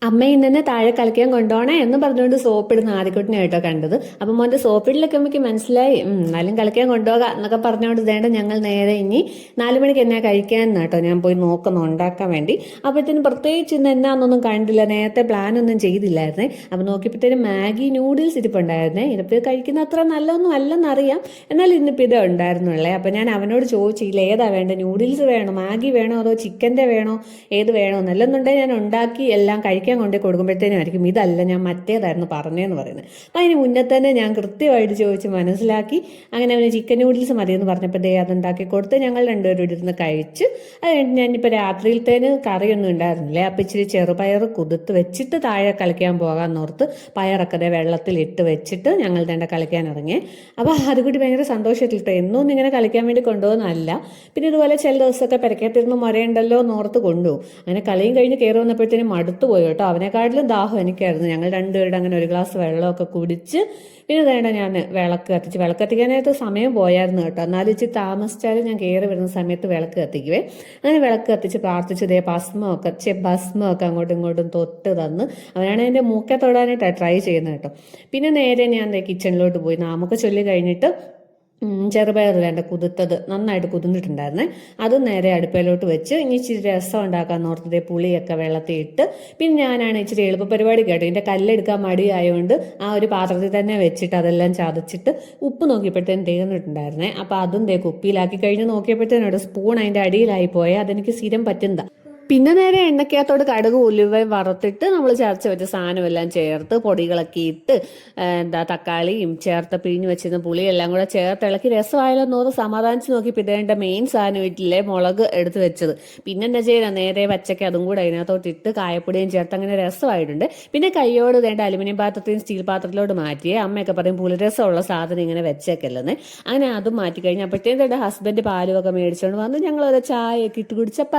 അമ്മ ഇന്ന് തന്നെ താഴെ കളിക്കാൻ കൊണ്ടുപോകണേ എന്ന് പറഞ്ഞുകൊണ്ട് സോപ്പിടുന്ന ആദ്യക്കുട്ടിനെ കേട്ടോ കണ്ടത്. അപ്പം മോൻ്റെ സോപ്പിടലൊക്കെ അമ്മയ്ക്ക് മനസ്സിലായി. എന്നാലും കളിക്കാൻ കൊണ്ടുപോകാം എന്നൊക്കെ പറഞ്ഞുകൊണ്ട് വേണ്ട ഞങ്ങൾ നേരെ ഇനി 4 മണിക്ക് എന്നാ കഴിക്കാൻ കേട്ടോ ഞാൻ പോയി നോക്കുന്നു ഉണ്ടാക്കാൻ വേണ്ടി. അപ്പോഴത്തേനും പ്രത്യേകിച്ച് ഇന്ന് എന്നാന്നൊന്നും കണ്ടില്ല, നേരത്തെ പ്ലാൻ ഒന്നും ചെയ്തില്ലായിരുന്നേ. അപ്പം നോക്കിയപ്പോഴത്തേനും മാഗി നൂഡിൽസ് ഇരിപ്പുണ്ടായിരുന്നേ. ഇതിപ്പോൾ കഴിക്കുന്ന അത്ര നല്ലതൊന്നും അല്ലെന്നറിയാം, എന്നാൽ ഇന്നിപ്പോൾ ഇത് ഉണ്ടായിരുന്നുള്ളേ. അപ്പം ഞാൻ അവനോട് ചോദിച്ചില്ല ഏതാ വേണ്ടത്, നൂഡിൽസ് വേണോ മാഗി വേണോ അതോ ചിക്കൻ്റെ വേണോ ഏത് വേണോ നല്ലെന്നുണ്ടെങ്കിൽ ഞാൻ ഉണ്ടാക്കി എല്ലാം കഴിക്കാൻ കൊണ്ട് കൊടുക്കുമ്പോഴത്തേനായിരിക്കും ഇതല്ല ഞാൻ മറ്റേതായിരുന്നു പറഞ്ഞതെന്ന് പറയുന്നത്. അപ്പം അതിന് മുന്നേ തന്നെ ഞാൻ കൃത്യമായിട്ട് ചോദിച്ച് മനസ്സിലാക്കി അങ്ങനെ അവന് ചിക്കൻ നൂഡിൽസ് മതിയെന്ന് പറഞ്ഞപ്പോൾ അതുണ്ടാക്കി കൊടുത്ത് ഞങ്ങൾ രണ്ടുപേരും ഇരുന്ന് കഴിച്ച്. അത് കഴിഞ്ഞ് ഞാനിപ്പോൾ രാത്രിയിലത്തേന് കറിയൊന്നും ഉണ്ടായിരുന്നില്ലേ, അപ്പം ഇച്ചിരി ചെറുപയർ കുതിർത്ത് വെച്ചിട്ട് താഴെ കളിക്കാൻ പോകാമെന്നോർത്ത് പയറൊക്കെ വെള്ളത്തിൽ ഇട്ട് വെച്ചിട്ട് ഞങ്ങൾ തന്നെ കളിക്കാൻ ഇറങ്ങി. അപ്പോൾ അതുകൂടി ഭയങ്കര സന്തോഷമായിട്ടിട്ടോ, എന്നൊന്നും ഇങ്ങനെ കളിക്കാൻ വേണ്ടി കൊണ്ടുപോകുന്നതല്ല. പിന്നെ ഇതുപോലെ ചില ദിവസമൊക്കെ പെരക്കകത്തിരുന്ന് മുരയുണ്ടല്ലോ എന്നോർത്ത് കൊണ്ടുപോകും. അങ്ങനെ കളിയും കഴിഞ്ഞ് കയറി വന്നപ്പോഴത്തേനും മടുത്തു പോയി കേട്ടോ. അവനെക്കാട്ടിലും ദാഹം എനിക്കായിരുന്നു. ഞങ്ങൾ രണ്ടുപേരുടെ അങ്ങനെ ഒരു ഗ്ലാസ് വെള്ളമൊക്കെ കുടിച്ച് പിന്നെ വേണ്ട ഞാൻ വിളക്ക് കത്തിക്കാനായിട്ട് സമയം പോയായിരുന്നു കേട്ടോ. എന്നാലും ഇച്ചിരി താമസിച്ചാലും ഞാൻ കയറി വരുന്ന സമയത്ത് വിളക്ക് കത്തിക്കുവേ. അങ്ങനെ വിളക്ക് കത്തിച്ച് പ്രാർത്ഥിച്ചു ഭസ്മമൊക്കെ അങ്ങോട്ടും ഇങ്ങോട്ടും തൊട്ട് തന്ന് അവനാണ് എൻ്റെ മൂക്കെ തൊടാനായിട്ടാണ് ട്രൈ ചെയ്യുന്നത് കേട്ടോ. പിന്നെ നേരെ ഞാൻ കിച്ചണിലോട്ട് പോയി നാമൊക്കെ ചൊല്ലി കഴിഞ്ഞിട്ട് ചെറുപയർ വേണ്ട കുതിർത്തത് നന്നായിട്ട് കുതിർന്നിട്ടുണ്ടായിരുന്നേ, അത് നേരെ അടുപ്പയിലോട്ട് വെച്ച് ഇനി ഇച്ചിരി രസം ഉണ്ടാക്കാൻ ഓർത്തതേ പുളിയൊക്കെ വെള്ളത്തിൽ ഇട്ട്. പിന്നെ ഞാനാണ് ഇച്ചിരി എളുപ്പ പരിപാടി കേട്ടോ, ഇതിൻ്റെ കല്ലെടുക്കാൻ മടിയായതുകൊണ്ട് ആ ഒരു പാത്രത്തിൽ തന്നെ വെച്ചിട്ട് അതെല്ലാം ചതച്ചിട്ട് ഉപ്പ് നോക്കിയപ്പോഴത്തേനും തീർന്നിട്ടുണ്ടായിരുന്നേ. അപ്പോൾ അതും കുപ്പിയിലാക്കി കഴിഞ്ഞ് നോക്കിയപ്പോഴത്തേനോട് സ്പൂൺ അതിൻ്റെ അടിയിലായി പോയാൽ അതെനിക്ക് സ്ഥിരം പറ്റുന്നതാണ്. പിന്നെ നേരെ എണ്ണയ്ക്കകത്തോട് കടുക് ഉലുവയും വറുത്തിട്ട് നമ്മൾ ചതച്ച് വെച്ച സാധനമെല്ലാം ചേർത്ത് പൊടികളൊക്കെ ഇട്ട് തക്കാളിയും ചേർത്ത് പിഴിഞ്ഞ് വെച്ചിരുന്ന പുളിയെല്ലാം കൂടെ ചേർത്ത് ഇളക്കി രസമായാലോ എന്നോർത്ത് സമാധാനിച്ച് നോക്കി പിന്നെ മെയിൻ സാധനം വീട്ടിലെ മുളക് എടുത്ത് വെച്ചത്. പിന്നെ എന്താ ചെയ്യുക, നേരെ പച്ചയ്ക്ക് അതും കൂടെ അതിനകത്തോട്ട് ഇട്ട് കായപ്പൊടിയും ചേർത്ത് അങ്ങനെ രസമായിട്ടുണ്ട്. പിന്നെ കൈയോട് അലുമിനിയം പാത്രത്തിൽ സ്റ്റീൽ പാത്രത്തിലോട്ട് മാറ്റിയേ. അമ്മയൊക്കെ പറയും പുളിരസമുള്ള സാധനം ഇങ്ങനെ വെച്ചേക്കല്ലെന്ന്. അങ്ങനെ അതും മാറ്റി കഴിഞ്ഞപ്പോഴത്തേക്കും ഹസ്ബൻഡ് പാലുമൊക്കെ മേടിച്ചുകൊണ്ട് വന്ന് ഞങ്ങളൊരു ചായയൊക്കെ ഇട്ട് കുടിച്ചപ്പോൾ